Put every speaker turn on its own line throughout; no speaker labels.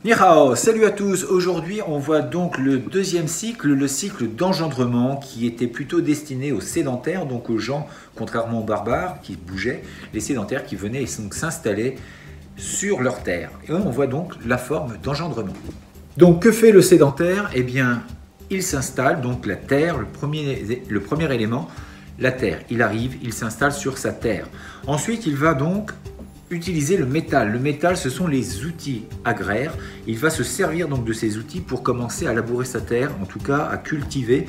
Ni hao, salut à tous. Aujourd'hui, on voit donc le deuxième cycle, le cycle d'engendrement qui était plutôt destiné aux sédentaires, donc aux gens, contrairement aux barbares qui bougeaient, les sédentaires qui venaient donc s'installer sur leur terre. Et on voit donc la forme d'engendrement. Donc que fait le sédentaire? Eh bien, il s'installe, donc la terre, le premier élément, la terre. Il arrive, il s'installe sur sa terre. Ensuite, il va donc utiliser le métal. Le métal, ce sont les outils agraires. Il va se servir donc de ces outils pour commencer à labourer sa terre, en tout cas à cultiver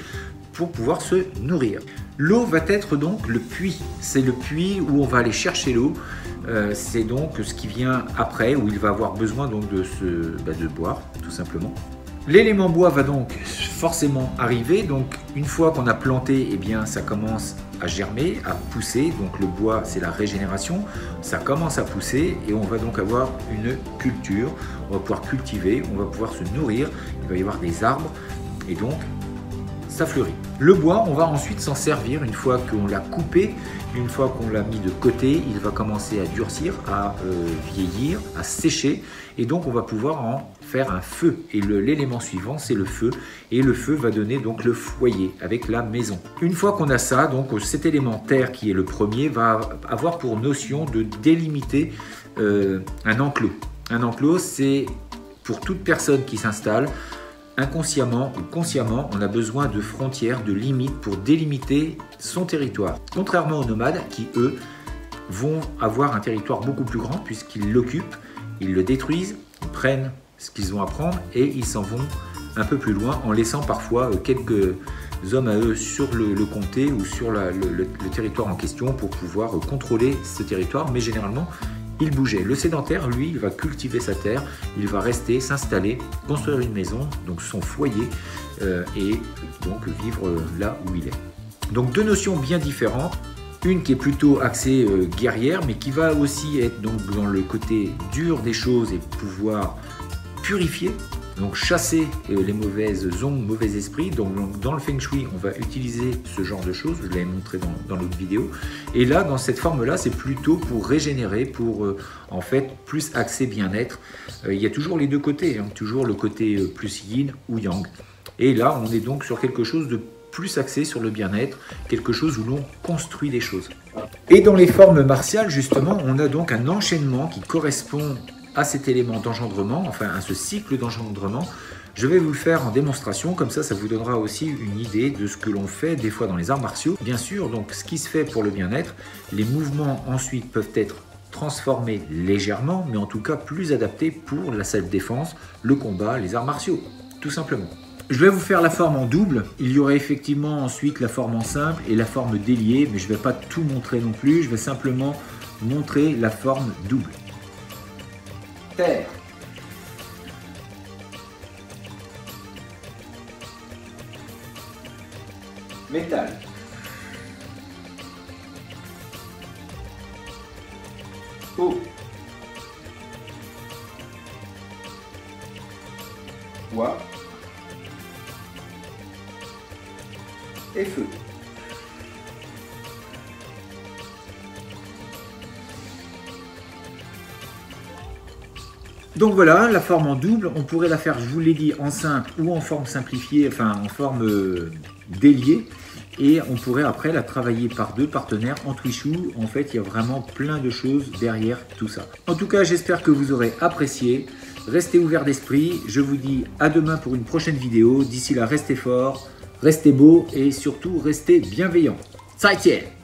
pour pouvoir se nourrir. L'eau va être donc le puits. C'est le puits où on va aller chercher l'eau. C'est donc ce qui vient après, où il va avoir besoin donc de boire, tout simplement. L'élément bois va donc forcément arriver. Donc une fois qu'on a planté, eh bien ça commence à germer, à pousser. Donc le bois, c'est la régénération. Ça commence à pousser et on va donc avoir une culture. On va pouvoir cultiver, on va pouvoir se nourrir. Il va y avoir des arbres et donc ça fleurit. Le bois, on va ensuite s'en servir une fois qu'on l'a coupé, une fois qu'on l'a mis de côté, il va commencer à durcir, à vieillir, à sécher et donc on va pouvoir en faire un feu. Et l'élément suivant, c'est le feu et le feu va donner donc le foyer avec la maison. Une fois qu'on a ça, donc cet élément terre qui est le premier va avoir pour notion de délimiter un enclos. Un enclos, c'est pour toute personne qui s'installe, inconsciemment ou consciemment, on a besoin de frontières, de limites pour délimiter son territoire. Contrairement aux nomades qui, eux, vont avoir un territoire beaucoup plus grand puisqu'ils l'occupent, ils le détruisent, ils prennent ce qu'ils ont à prendre et ils s'en vont un peu plus loin en laissant parfois quelques hommes à eux sur le comté ou sur le territoire en question pour pouvoir contrôler ce territoire, mais généralement, il bougeait. Le sédentaire, lui, il va cultiver sa terre, il va rester, s'installer, construire une maison, donc son foyer, et donc vivre là où il est. Donc deux notions bien différentes, une qui est plutôt axée guerrière, mais qui va aussi être donc dans le côté dur des choses et pouvoir purifier, donc chasser les mauvaises ondes, mauvais esprits. Donc dans le Feng Shui, on va utiliser ce genre de choses, je l'avais montré dans l'autre vidéo. Et là, dans cette forme-là, c'est plutôt pour régénérer, pour en fait plus axé bien-être. Il y a toujours les deux côtés, hein, toujours le côté plus yin ou yang. Et là, on est donc sur quelque chose de plus axé sur le bien-être, quelque chose où l'on construit des choses. Et dans les formes martiales, justement, on a donc un enchaînement qui correspond à cet élément d'engendrement, enfin à ce cycle d'engendrement. Je vais vous le faire en démonstration, comme ça vous donnera aussi une idée de ce que l'on fait des fois dans les arts martiaux. Bien sûr, donc ce qui se fait pour le bien-être, les mouvements ensuite peuvent être transformés légèrement, mais en tout cas plus adaptés pour la self-défense, le combat, les arts martiaux, tout simplement. Je vais vous faire la forme en double. Il y aurait effectivement ensuite la forme en simple et la forme déliée, mais je ne vais pas tout montrer non plus, je vais simplement montrer la forme double. Terre. Métal. Eau. Bois. Et feu. Donc voilà, la forme en double, on pourrait la faire, je vous l'ai dit, en simple ou en forme simplifiée, enfin en forme déliée. Et on pourrait après la travailler par deux partenaires en Twishu. En fait, il y a vraiment plein de choses derrière tout ça. En tout cas, j'espère que vous aurez apprécié. Restez ouverts d'esprit. Je vous dis à demain pour une prochaine vidéo. D'ici là, restez forts, restez beaux et surtout restez bienveillants. 再见